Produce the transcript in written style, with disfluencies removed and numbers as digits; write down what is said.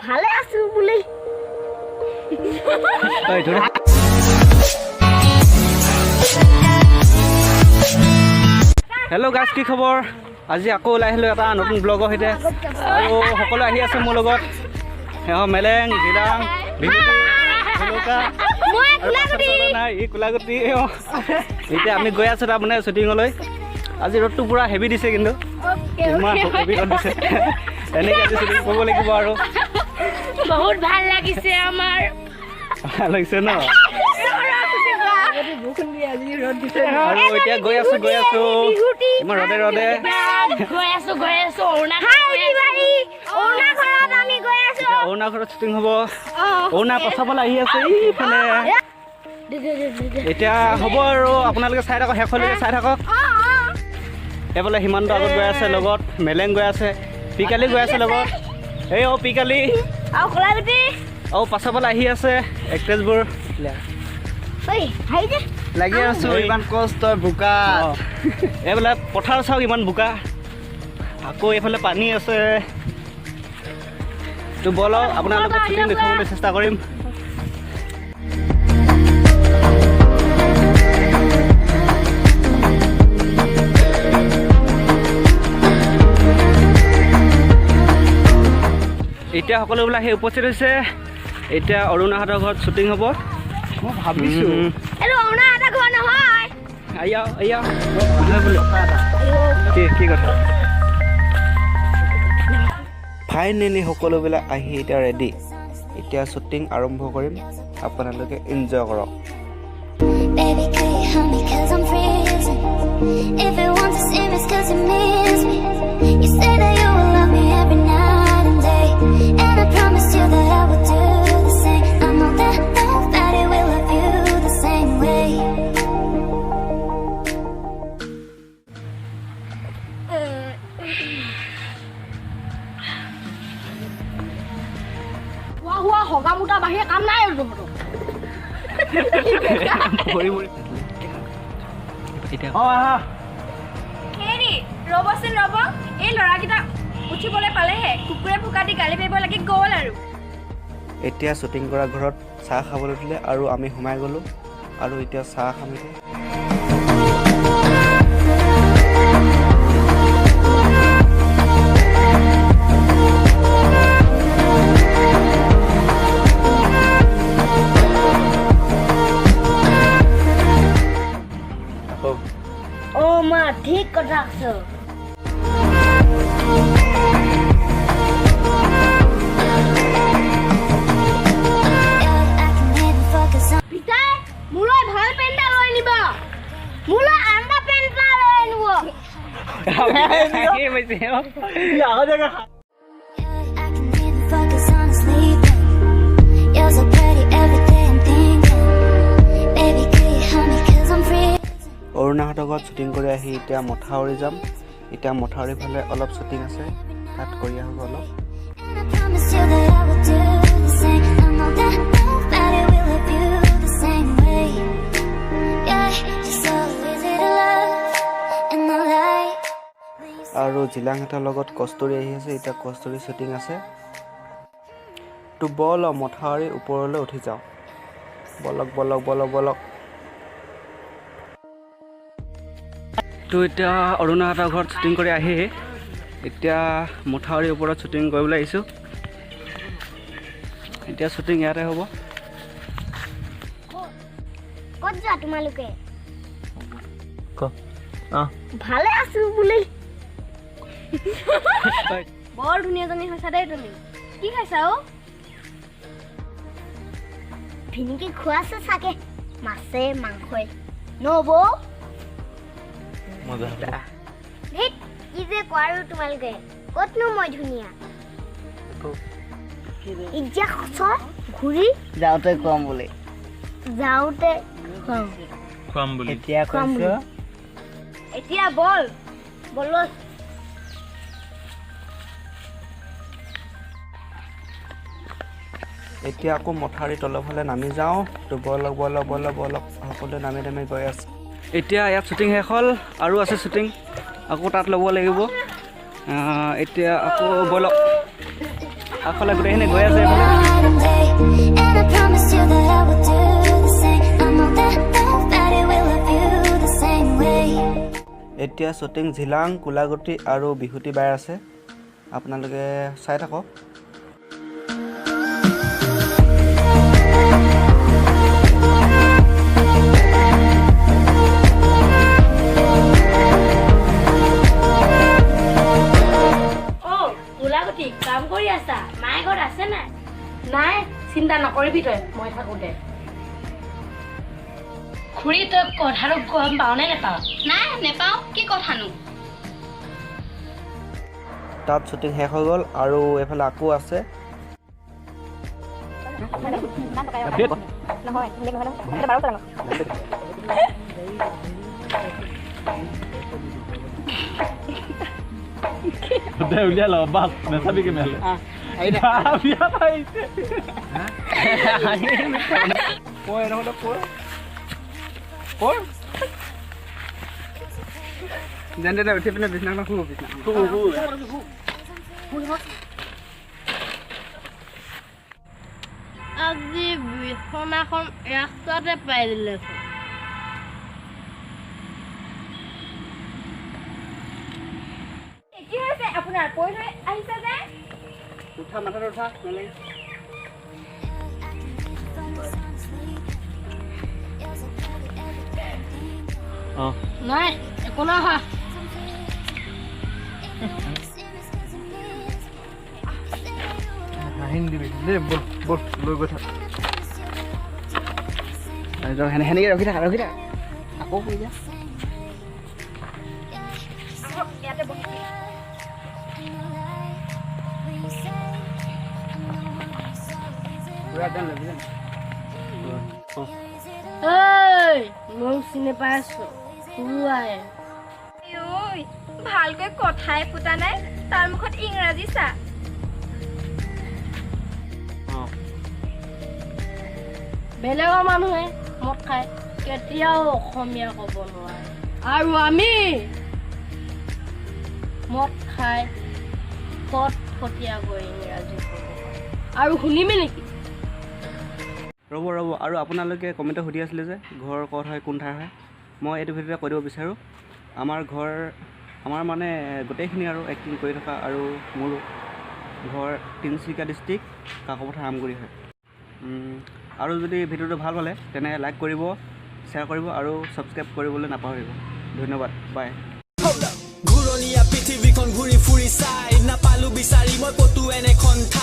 ভালে আছো বুলি হেল্ল' গাইজ, কি খবৰ? আজি আকৌ ওলাই আহিলোঁ এটা নতুন ব্লগৰ সৈতে আৰু সকলো আহি আছে মোৰ লগত। মেলেং, জিলাং, কোলাগুটি। এতিয়া আমি গৈ আছোঁ তাৰমানে শ্বুটিঙলৈ। আজি ৰ'দটো পূৰা হেভি দিছে, কিন্তু ইমান হেভি ৰ'দ দিছে। এনেকৈ আজি শ্বুটিং কৰিব লাগিব আৰু বহুত ভাল লাগিছে আমাৰ। ভাল লাগিছে ন? আৰু এতিয়া গৈ আছো ইমান ৰ'দে অৰুণাচলত শ্বুটিং হ'ব। অৰুণা পচাবলৈ আহি আছে ইফালে। এতিয়া হ'ব আৰু আপোনালোকে চাই থাকক, শেষলৈকে চাই থাকক। এইফালে সীমান্ত আগত গৈ আছে, লগত মেলেং গৈ আছে, পিকালি গৈ আছে লগত। এই পিকালি আৰু পাছফালে আহি আছে এক্ট্ৰেছবোৰ। লাগি আছো ইমান কষ্ট বোকাত। এইফালে পথাৰ চাওক ইমান বোকা, আকৌ এইফালে পানী আছে। তো ব'লক আপোনালোকক শ্বুটিং দেখাবলৈ চেষ্টা কৰিম। এতিয়া সকলোবিলাক আহি উপস্থিত হৈছে। এতিয়া অৰুণাহঁতৰ ঘৰত শ্বুটিং হ'ব। মই ভাবিছো কি কথা? ফাইনেলি সকলোবিলাক আহি এতিয়া ৰেডি। এতিয়া শ্বুটিং আৰম্ভ কৰিম, আপোনালোকে এনজয় কৰক। Baby, can you help me 'cause I'm freezing? If it wants to serious 'cause you miss me. You say that you will love me every night and day, and I promise you that I will do the same. I know that nobody will love you the same way. হগা মোটা বাহিৰে কাম নাই আৰু ৰ'বচোন ৰ'ব, এই ল'ৰাকেইটা উঠিবলৈ পালেহে কুকুৰে ফুকা দি গালি পাৰিব লাগি গ'ল আৰু। এতিয়া শ্বুটিং কৰা ঘৰত চাহ খাবলৈ দিলে আৰু আমি সোমাই গ'লোঁ আৰু এতিয়া চাহ খামগৈ। মা ঠিক কথা আছে। পিতাই মোলৈ ভাল পেণ্ট এটা লৈ নিব, মোলৈ আণ্ডা পেণ্ট এটা লৈ আনিব। I can even focus on sleeping. You're so pretty every day I'm thinking. Baby, can you help me 'cause I'm free. অৰুণাহঁতৰ ঘৰত শ্বুটিং কৰি আহি এতিয়া মথাউৰি যাম। এতিয়া মথাউৰি ফালে অলপ শ্বুটিং আছে, তাত কৰি আহোঁ অলপ। And I promise you that I will do the same. I know that nobody will love you the same way. Yeah, you're so easy to love in my life. আৰু জিলাংহঁতৰ লগত কস্তুৰী আহি আছে। এতিয়া কস্তুৰী শ্বুটিং আছে। তো ব'ল মথাউৰি ওপৰলৈ উঠি যাওঁ। বলক। তো এতিয়া অৰুণাহঁতৰ ঘৰত শ্বুটিং কৰি আহি এতিয়া মথাউৰিৰ ওপৰত শ্বুটিং কৰিবলৈ আহিছোঁ। এতিয়া শ্বুটিং ইয়াতে হ'ব। ক'ত যোৱা তোমালোকে? ভালে আছো বুলি বৰ ধুনীয়াজনী হৈছা দেই তুমি। কি খাইছা অ? ভিনিকি খুৱাইছে চাগে, মাছে মাংসই নব। ধেত কি যে কোৱা আৰু তোমালোকে, ক'তনো মই ধুনীয়া। এতিয়া সঁচৰ ঘূৰি যাওঁতে খুৱাম বুলি এতিয়া কৈছো। এতিয়া বল বলত এতিয়া আকৌ মথাউৰি তলৰ ফালে নামি যাওঁ। তো বলক সকলোৱে নামি গৈ আছে। এতিয়া ইয়াত শ্বুটিং শেষ হ'ল, আৰু আছে শ্বুটিং, আকৌ তাত ল'ব লাগিব। এতিয়া আকৌ ব'লক। আগফালে গোটেইখিনি গৈ আছে এইফালে night and day. And I promise you that I will do the same. I know that nobody will love you the same way. এতিয়া শ্বুটিং ঝিলাং কোলাগুটি আৰু বিহুতি বাই আছে আপোনালোকে চাই থাকক গোলাগুটি কাম কৰি আছা মায়ে ঘৰত আছে নাই নাই চিন্তা নকৰিবি তই মই থাকোঁতে খুৰী তই কথাটো গম পাওঁ নে নেপাওঁ নাই নেপাওঁ কি কথানো তাত শ্বুটিং শেষ হৈ গ'ল আৰু এইফালে আকৌ আছে উলিয়াই ল বাছ নেচাবি কেমেলে যেনে উঠি পিনে বিছনাখন শুব আজি বিছনাখন ৰাস্তাতে পাই দিলে কি হৈছে আপোনাৰ পৰি লৈ আহিছে যে উঠা মাথাটো উঠা মেলেং নাই একো নহয় দিবি দেই বল বল লৈ গৈ থাক সেনেকৈ ৰখি থাক আকৌ শুই যা ইয়াতে বহি মই চিনি পাই আছো ভালকৈ কথাই ফুটা নাই তাৰ মুখত ইংৰাজী চা বেলেগৰ মানুহে মদ খাই কেতিয়াও অসমীয়া ক'ব নোৱাৰে আৰু আমি মদ খাই ফটফটীয়াকৈ ইংৰাজী ক'ব আৰু শুনিবি নেকি ৰ'ব আৰু আপোনালোকে কমেণ্টত সুধি আছিলে যে ঘৰ ক'ত হয় কোন ঠাইৰ হয় মই এইটো ভিডিঅ'তে কৈ দিব বিচাৰোঁ আমাৰ মানে গোটেইখিনি আৰু এক্টিং কৰি থকা আৰু মোৰ ঘৰ তিনিচুকীয়া ডিষ্ট্ৰিক্ট কাকপথাৰ আমগুৰি হয় আৰু যদি ভিডিঅ'টো ভাল পালে তেনে লাইক কৰিব শ্বেয়াৰ কৰিব আৰু ছাবস্ক্ৰাইব কৰিবলৈ নাপাহৰিব ধন্যবাদ বাই ঘূৰণীয়া পৃথিৱীখন ঘূৰি ফুৰি চাই নাপালো বিচাৰি মই ক'তো এনেখন ঠাই